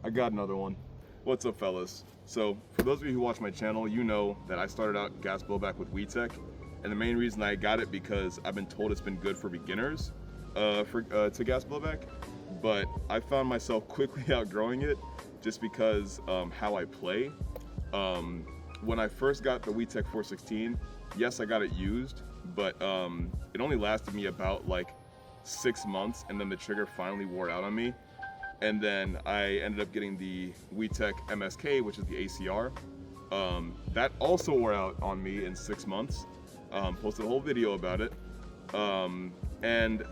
I got another one. What's up, fellas? So, for those of you who watch my channel, you know that I started out gas blowback with WeTech, and the main reason I got it because I've been told it's been good for beginners to gas blowback, but I found myself quickly outgrowing it just because how I play. When I first got the WeTech 416, yes, I got it used, but it only lasted me about like 6 months, and then the trigger finally wore out on me. And then I ended up getting the WeTech MSK, which is the ACR. That also wore out on me in 6 months. Posted a whole video about it. And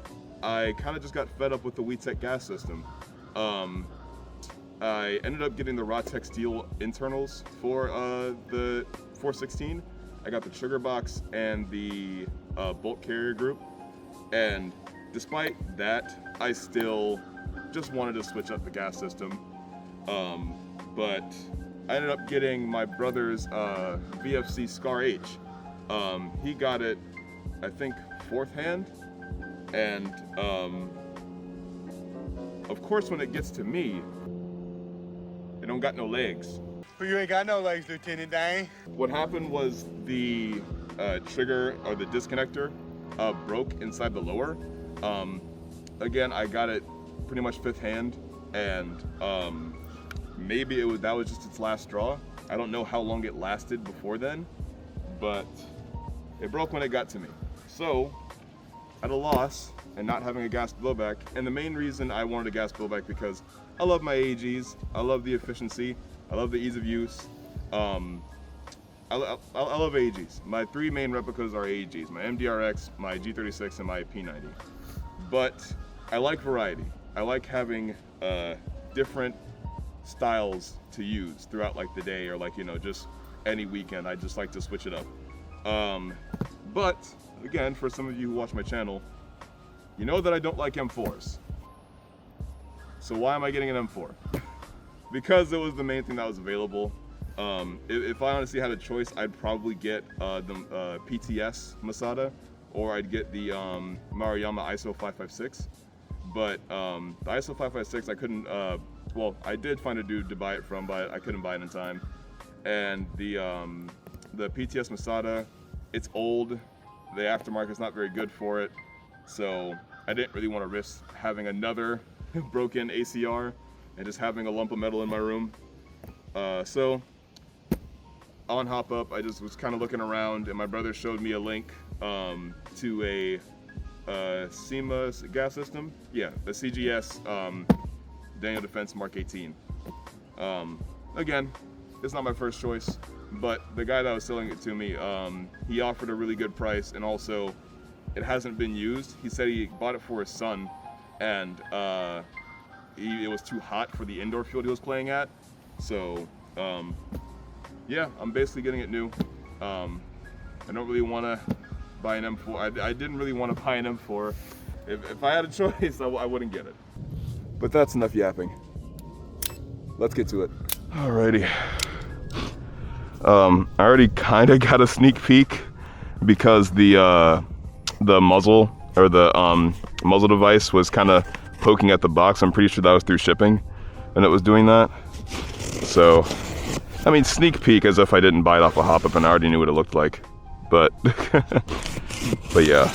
I kind of just got fed up with the WeTech gas system. I ended up getting the Rotec steel internals for the 416. I got the trigger box and the bolt carrier group. And despite that, I still just wanted to switch up the gas system, but I ended up getting my brother's VFC Scar H. He got it, I think, 4th hand, and of course when it gets to me, it don't got no legs. Well, you ain't got no legs, Lieutenant Dang. What happened was the trigger, or the disconnector, broke inside the lower. Again, I got it pretty much 5th hand, and maybe that was just its last straw. I don't know how long it lasted before then, but it broke when it got to me. So, at a loss and not having a gas blowback, and the main reason I wanted a gas blowback because I love my AGs, I love the efficiency, I love the ease of use. I love AGs. My 3 main replicas are AGs, my MDRX, my G36, and my P90. But I like variety. I like having different styles to use throughout like the day, or like, you know, just any weekend. I just like to switch it up. But again, for some of you who watch my channel, you know that I don't like M4s. So why am I getting an M4? Because it was the main thing that was available. If I honestly had a choice, I'd probably get the PTS Masada, or I'd get the Maruyama ISO 556. But the ISO 556, I couldn't, well, I did find a dude to buy it from, but I couldn't buy it in time. And the PTS Masada, it's old. The aftermarket's not very good for it. So I didn't really want to risk having another broken ACR and just having a lump of metal in my room. So on Hop Up, I just was kind of looking around, and my brother showed me a link to a SEMA gas system. Yeah, the CGS Daniel Defense Mark 18. Again, it's not my first choice, but the guy that was selling it to me, he offered a really good price, and also it hasn't been used. He said he bought it for his son, and it was too hot for the indoor field he was playing at. So yeah, I'm basically getting it new. I don't really want to buy an M4. I didn't really want to buy an M4. If I had a choice, I wouldn't get it. But that's enough yapping. Let's get to it. Alrighty. I already kind of got a sneak peek because the muzzle, or the muzzle device, was kind of poking at the box. I'm pretty sure that was through shipping, and it was doing that. So, I mean, sneak peek as if I didn't buy it off a Hop Up and I already knew what it looked like. But, but yeah.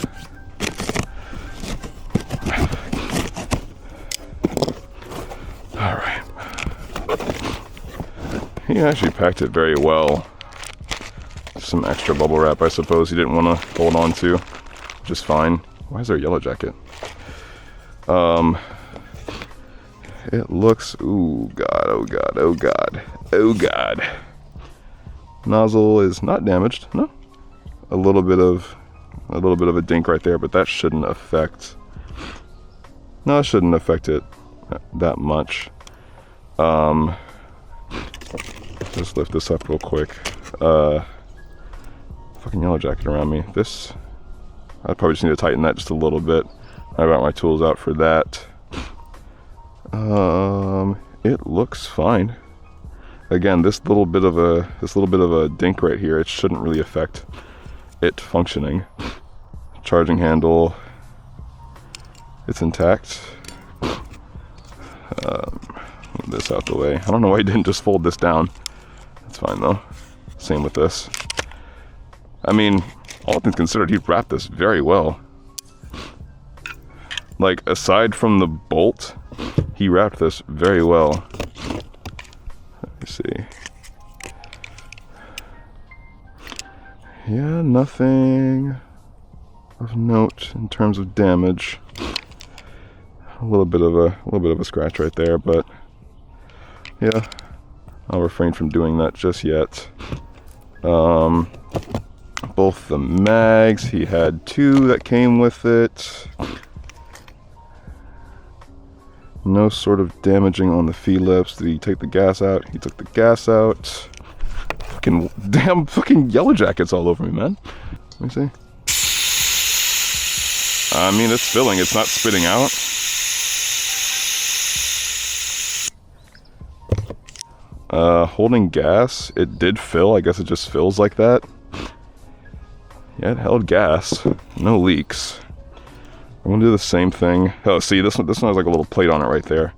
All right. He actually packed it very well. Some extra bubble wrap, I suppose, he didn't want to hold on to, which is fine. Why is there a yellow jacket? It looks, ooh, God, oh God, oh God, oh God. Nozzle is not damaged, no. A little bit of a dink right there, but that shouldn't affect, no, it shouldn't affect it that much. Just lift this up real quick. Fucking yellow jacket around me. This, I probably just need to tighten that just a little bit. I got my tools out for that. It looks fine. Again, this little bit of a dink right here, it shouldn't really affect it functioning. Charging handle, it's intact. Move this out the way. I don't know why he didn't just fold this down. That's fine though. Same with this. I mean, all things considered, he wrapped this very well. Like, aside from the bolt, he wrapped this very well. Let me see. Yeah, nothing of note in terms of damage. A little bit of a scratch right there, but yeah, I'll refrain from doing that just yet. Both the mags, he had 2 that came with it. No sort of damaging on the Phillips. Did he take the gas out? He took the gas out. Fucking damn fucking yellow jackets all over me, man. Let me see. I mean, it's filling, it's not spitting out. Holding gas, it did fill. I guess it just fills like that. Yeah, it held gas. No leaks. I'm gonna do the same thing. Oh, see, this one has like a little plate on it right there.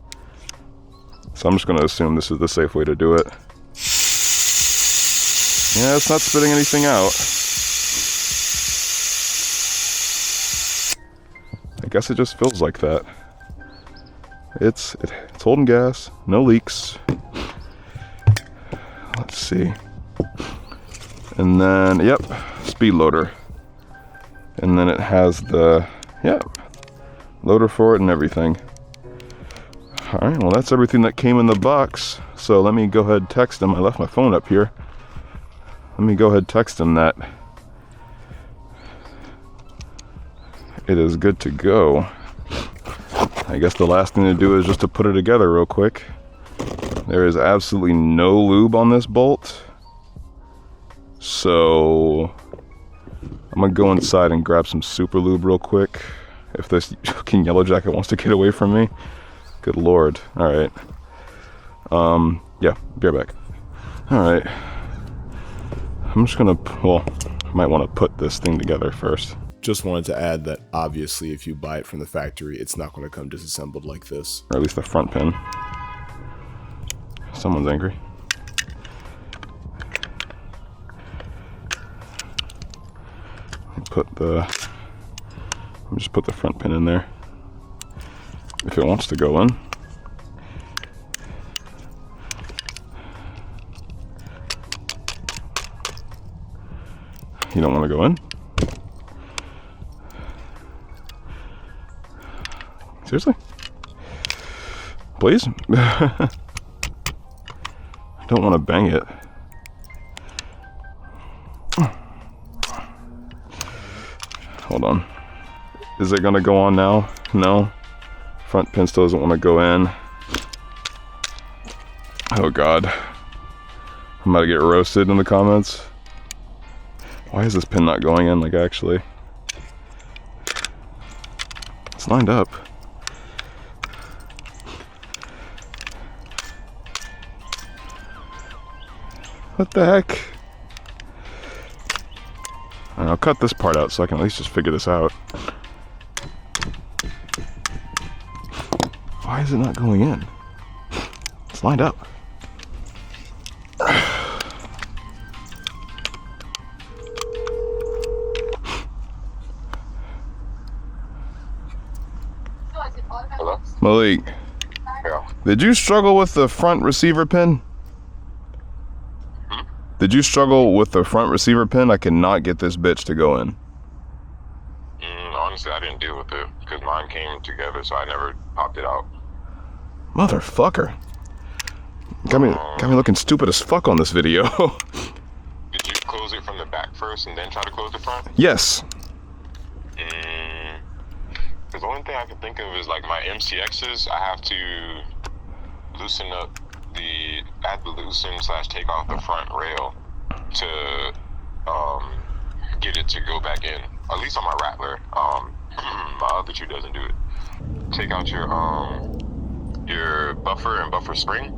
So I'm just gonna assume this is the safe way to do it. Yeah, it's not spitting anything out. I guess it just fills like that. It's holding gas, no leaks. Let's see. And then, yep, speed loader. And then it has the, yep, loader for it and everything. All right, well, that's everything that came in the box. So let me go ahead and text him. I left my phone up here. Let me go ahead and text him that it is good to go. I guess the last thing to do is just to put it together real quick. There is absolutely no lube on this bolt. So I'm gonna go inside and grab some super lube real quick. If this fucking yellow jacket wants to get away from me. Good lord. Alright. Yeah, be right back. Alright. I'm just gonna, well, I might want to put this thing together first. Just wanted to add that obviously if you buy it from the factory, it's not going to come disassembled like this. Or at least the front pin. Someone's angry. Let me just put the front pin in there. If it wants to go in. You don't want to go in? Seriously? Please? I don't want to bang it. Hold on. Is it going to go on now? No. Front pin still doesn't want to go in. Oh god. I'm about to get roasted in the comments. Why is this pin not going in, like, actually? It's lined up. What the heck? I'll cut this part out so I can at least just figure this out. Why is it not going in? It's lined up. Hello? Malik, Yeah. did you struggle with the front receiver pin? Did you struggle with the front receiver pin? I cannot get this bitch to go in. Honestly, I didn't deal with it because mine came together, so I never popped it out. Motherfucker. Got me looking stupid as fuck on this video. Did you close it from the back first and then try to close the front? Yes. Because the only thing I can think of is like my MCXs, I have to loosen up take off the front rail to get it to go back in. At least on my Rattler. My other two doesn't do it. Take out your buffer and buffer spring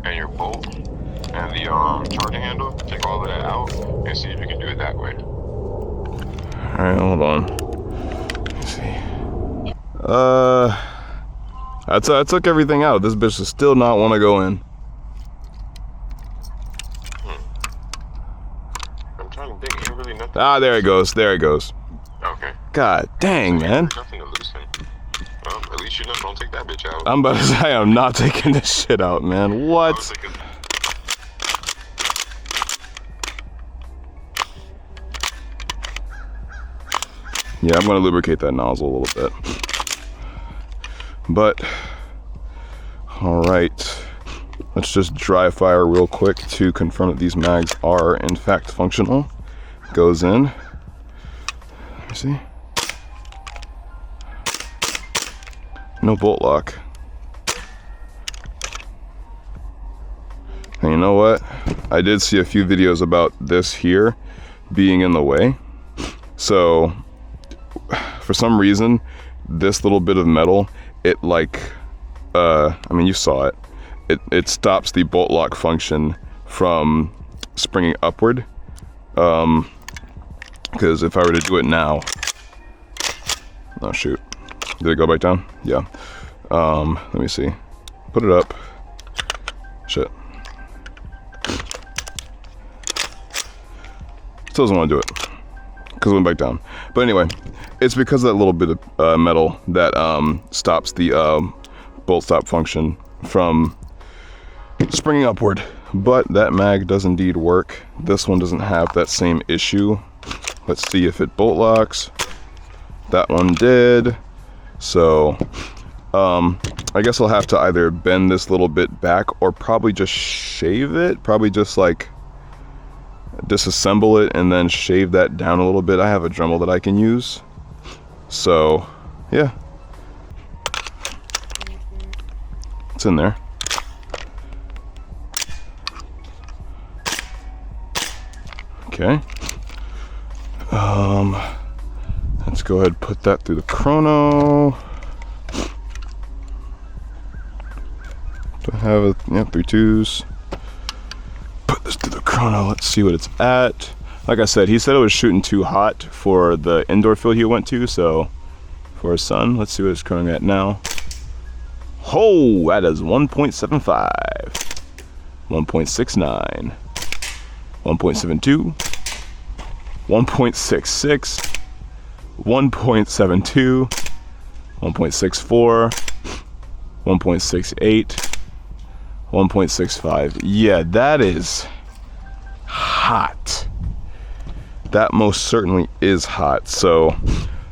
and your bolt and the charging handle. Take all of that out and see if you can do it that way. Alright, hold on. Let me see. I took everything out. This bitch does still not want to go in. I'm trying to think. Ain't really nothing. Ah, there it goes. There it goes. Okay. God dang, man. Nothing to loosen. Well, at least you know, don't take that bitch out. I'm about to say I am not taking this shit out, man. What? Yeah, I'm gonna lubricate that nozzle a little bit. But, all right. Let's just dry fire real quick to confirm that these mags are in fact functional. Goes in. Let me see. No bolt lock. And you know what? I did see a few videos about this here being in the way. So, for some reason, this little bit of metal, it like, I mean, you saw it. It stops the bolt lock function from springing upward. Because if I were to do it now, oh shoot, did it go back down? Yeah. Let me see. Put it up. Shit. Still doesn't want to do it because it went back down. But anyway, it's because of that little bit of metal that stops the bolt stop function from springing upward. But that mag does indeed work. This one doesn't have that same issue. Let's see if it bolt locks. That one did. So I guess I'll have to either bend this little bit back or probably just shave it. Probably just like disassemble it and then shave that down a little bit. I have a Dremel that I can use. So yeah, it's in there. Okay. Let's go ahead and put that through the chrono. Do I have it? Yeah, 3 2s. Put this through the chrono. Let's see what it's at. Like I said, he said it was shooting too hot for the indoor field he went to, so for his son, let's see what it's chronoing at now. Oh, that is 1.75, 1.69, 1.72, 1.66, 1.72, 1.64, 1.68, 1.65. Yeah, that is hot. That most certainly is hot. So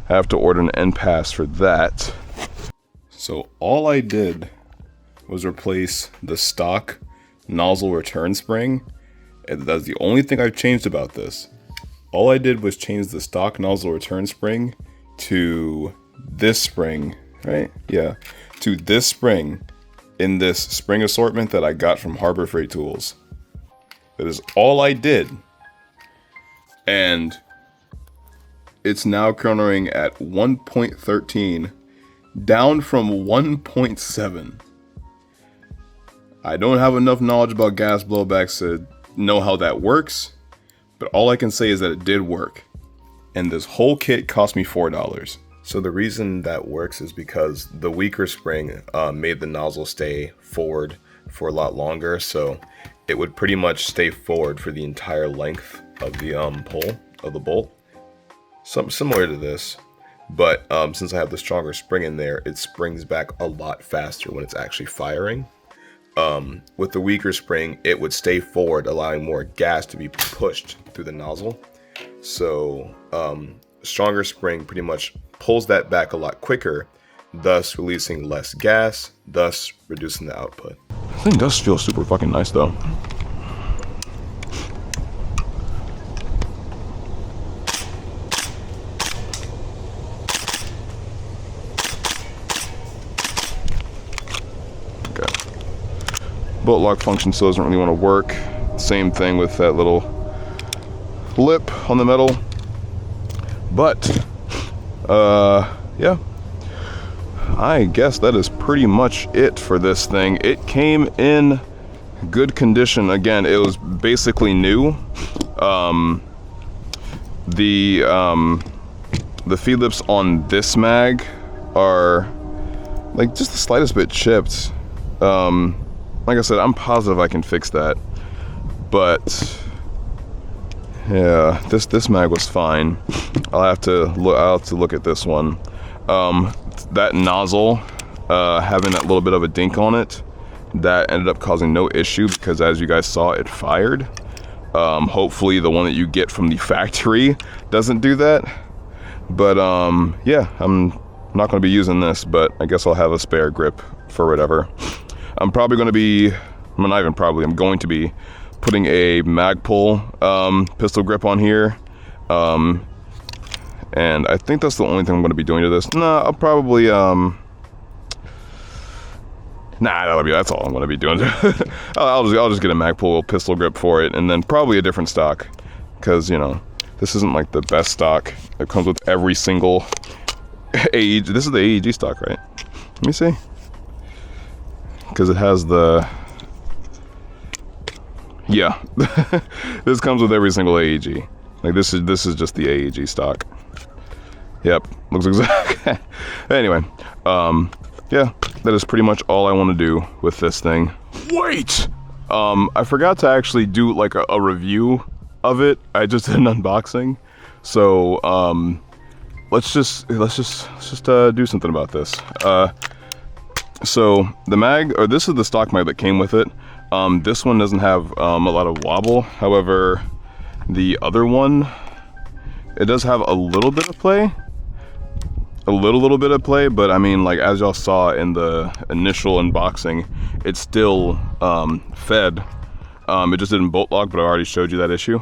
I have to order an end pass for that. So all I did was replace the stock nozzle return spring. And that's the only thing I've changed about this. All I did was change the stock nozzle return spring to this spring, right? Yeah, to this spring in this spring assortment that I got from Harbor Freight Tools. That is all I did. And it's now chronoing at 1.13, down from 1.7. I don't have enough knowledge about gas blowbacks to know how that works, but all I can say is that it did work. And this whole kit cost me $4. So the reason that works is because the weaker spring made the nozzle stay forward for a lot longer, so it would pretty much stay forward for the entire length of the pull of the bolt. Something similar to this, but since I have the stronger spring in there, it springs back a lot faster when it's actually firing. With the weaker spring, it would stay forward, allowing more gas to be pushed through the nozzle. So stronger spring pretty much pulls that back a lot quicker, thus releasing less gas, thus reducing the output. The thing does feel super fucking nice though. Bolt lock function still doesn't really want to work. Same thing with that little lip on the metal. But yeah, I guess that is pretty much it for this thing. It came in good condition. Again, it was basically new. The feed lips on this mag are like just the slightest bit chipped. Like I said, I'm positive I can fix that, but yeah, this mag was fine. I'll have to look at this one. That nozzle having that little bit of a dink on it, that ended up causing no issue because, as you guys saw, it fired. Hopefully the one that you get from the factory doesn't do that. But yeah, I'm not going to be using this, but I guess I'll have a spare grip for whatever. I'm probably going to be, well, not even probably, I'm going to be putting a Magpul pistol grip on here. And I think that's the only thing I'm going to be doing to this. Nah, I'll probably, that's all I'm going to be doing. I'll just get a Magpul pistol grip for it, and then probably a different stock. Because, you know, this isn't like the best stock. It comes with every single AEG. This is the AEG stock, right? Let me see. Because it has the... Yeah. This comes with every single AEG. Like, this is just the AEG stock. Yep. Looks exact. Anyway. Yeah. That is pretty much all I want to do with this thing. Wait! I forgot to actually do, like, a review of it. I just did an unboxing. So, let's just do something about this. So the mag, or this is the stock mag that came with it. This one doesn't have a lot of wobble. However, the other one, it does have a little bit of play. A little bit of play, but I mean, like, as y'all saw in the initial unboxing, it's still fed. It just didn't bolt lock, but I already showed you that issue.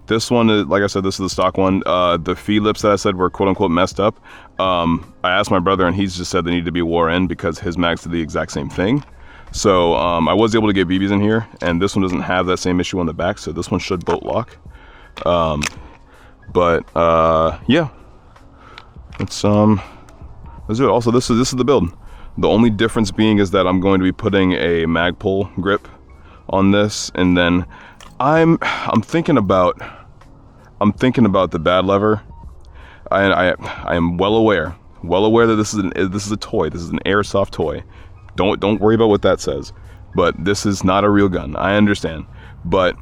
This one, is, like I said, this is the stock one. The feed lips that I said were quote-unquote messed up. I asked my brother, and he's just said they need to be wore in because his mags did the exact same thing. So I was able to get BBs in here, and this one doesn't have that same issue on the back, so this one should bolt lock. Yeah. Let's do it. Also, this is the build. The only difference being is that I'm going to be putting a Magpul grip on this, and then I'm thinking about the bad lever. I am well aware that this is a toy. This is an airsoft toy. Don't worry about what that says. But this is not a real gun. I understand. But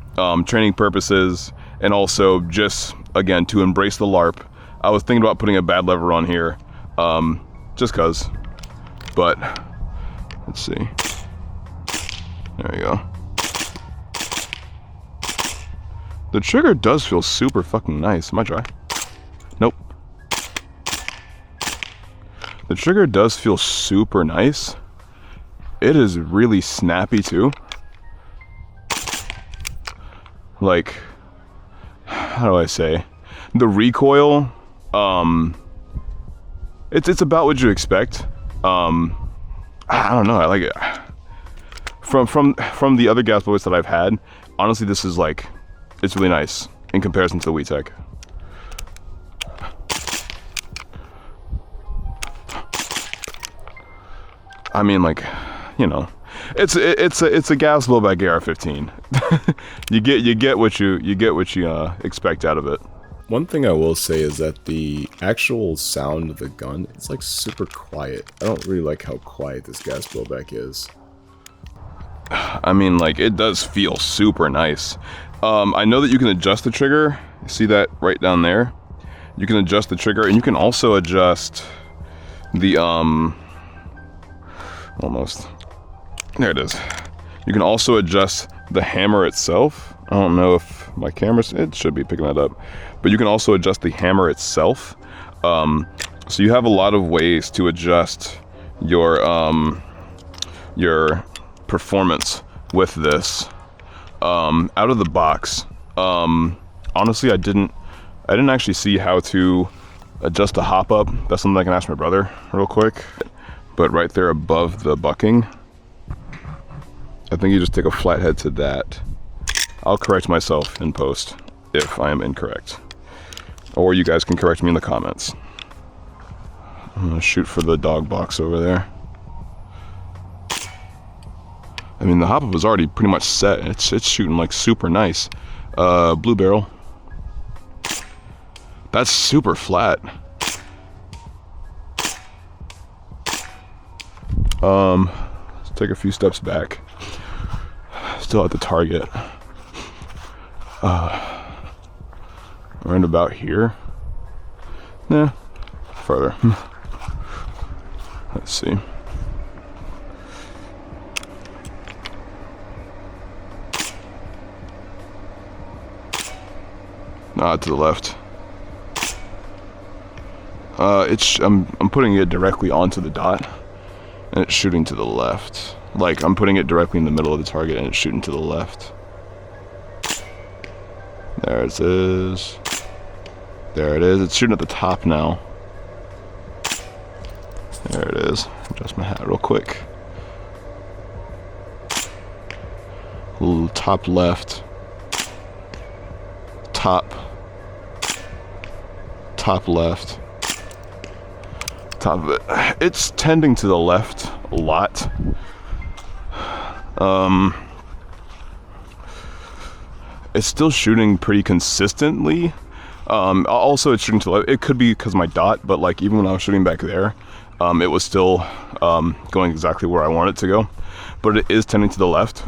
training purposes, and also just again to embrace the LARP, I was thinking about putting a bad lever on here, just cause. But let's see. There you go. The trigger does feel super fucking nice. Am I dry? Nope. The trigger does feel super nice. It is really snappy too. Like, how do I say? The recoil, it's about what you expect. I don't know. I like it. From the other gas bullets that I've had, honestly, this is like, it's really nice in comparison to the WeTech. I mean, like, you know, it's a gas blowback AR-15. you get what you expect out of it. One thing I will say is that the actual sound of the gun, it's like super quiet. I don't really like how quiet this gas blowback is. I mean, like, it does feel super nice. I know that you can adjust the trigger. You see that right down there? You can adjust the trigger, and you can also adjust the, almost. There it is. You can also adjust the hammer itself. I don't know if my camera, it should be picking that up. But you can also adjust the hammer itself. So you have a lot of ways to adjust your performance with this. Out of the box, honestly, I didn't actually see how to adjust the hop up. That's something I can ask my brother real quick. But right there above the bucking, I think you just take a flathead to that. I'll correct myself in post if I am incorrect. Or you guys can correct me in the comments. I'm gonna shoot for the dog box over there. I mean, the hop-up is already pretty much set. It's shooting like super nice. Blue barrel. That's super flat. Let's take a few steps back. Still at the target. Around about here. Nah, further. Let's see. To the left. I'm putting it directly onto the dot, and it's shooting to the left. Like, I'm putting it directly in the middle of the target, and it's shooting to the left. There it is. There it is. It's shooting at the top now. There it is. Adjust my hat real quick. Little top left. Top left. Top of it. It's tending to the left a lot. It's still shooting pretty consistently. Also, it's shooting to the left. It could be because my dot, but like even when I was shooting back there, it was still going exactly where I want it to go. But it is tending to the left.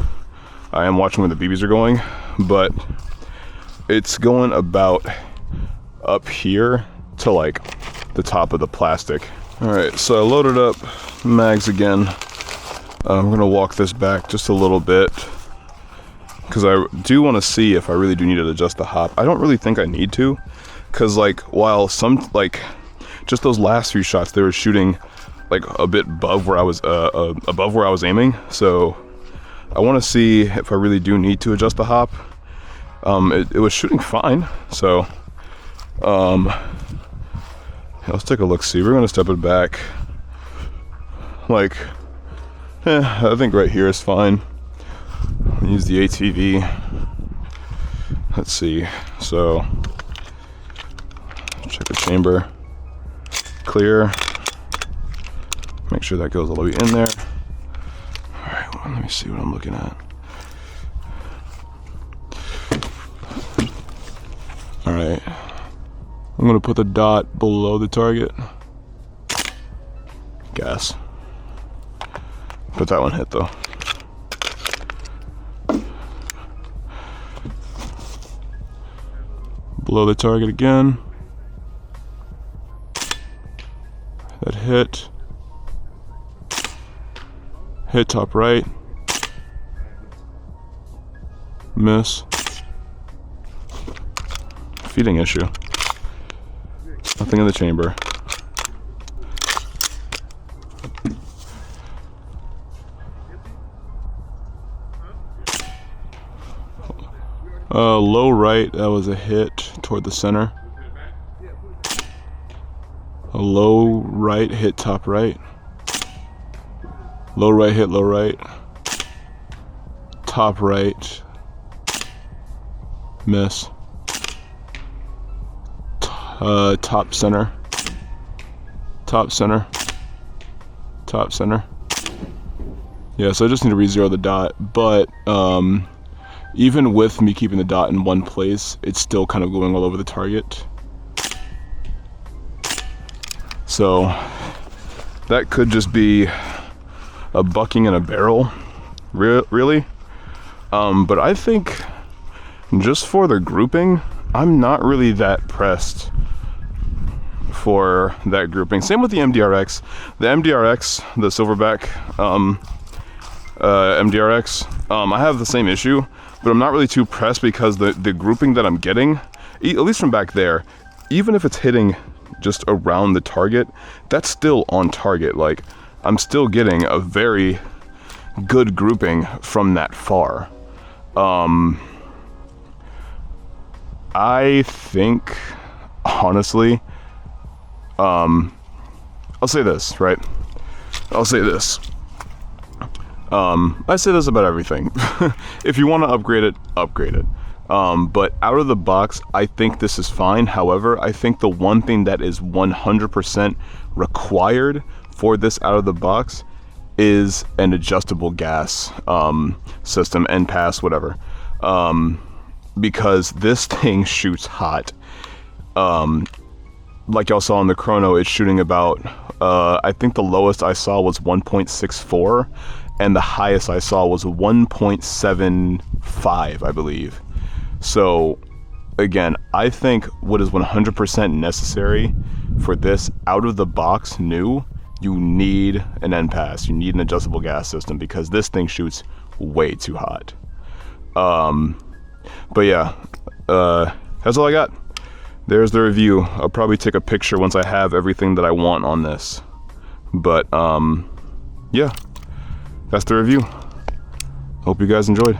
I am watching where the BBs are going, but it's going about up here to like the top of the plastic. All right, so I loaded up mags again. I'm gonna walk this back just a little bit because I do want to see if I really do need to adjust the hop. I don't really think I need to, because like while some like just those last few shots they were shooting like a bit above where I was aiming. So I want to see if I really do need to adjust the hop. It was shooting fine, so let's take a look. See, we're gonna step it back. Like, I think right here is fine. Use the ATV. Let's see. So, check the chamber. Clear. Make sure that goes all the way in there. All right. Well, let me see what I'm looking at. All right. I'm gonna put the dot below the target. Gas. But that one hit though. Below the target again. That hit. Hit top right. Miss. Feeding issue. Nothing in the chamber. Low right, that was a hit toward the center. A low right hit top right. Low right hit low right. Top right. Miss. Top center. Top center. Top center. Yeah, so I just need to re-zero the dot, but even with me keeping the dot in one place, it's still kind of going all over the target. So that could just be a bucking in a barrel, really. But I think just for the grouping, I'm not really that pressed for that grouping. Same with the MDRX. The MDRX, the Silverback MDRX, I have the same issue, but I'm not really too pressed because the grouping that I'm getting, at least from back there, even if it's hitting just around the target, that's still on target. Like, I'm still getting a very good grouping from that far. I think, honestly, I'll say this, right? I'll say this. I say this about everything. If you want to upgrade it, upgrade it. But out of the box, I think this is fine. However, I think the one thing that is 100% required for this out of the box is an adjustable gas system, NPAS, whatever. Because this thing shoots hot. like y'all saw in the chrono, it's shooting about, I think the lowest I saw was 1.64, and the highest I saw was 1.75, I believe. So, again, I think what is 100% necessary for this out of the box new, you need an end pass. You need an adjustable gas system because this thing shoots way too hot. But yeah, that's all I got. There's the review. I'll probably take a picture once I have everything that I want on this. But yeah, that's the review. Hope you guys enjoyed.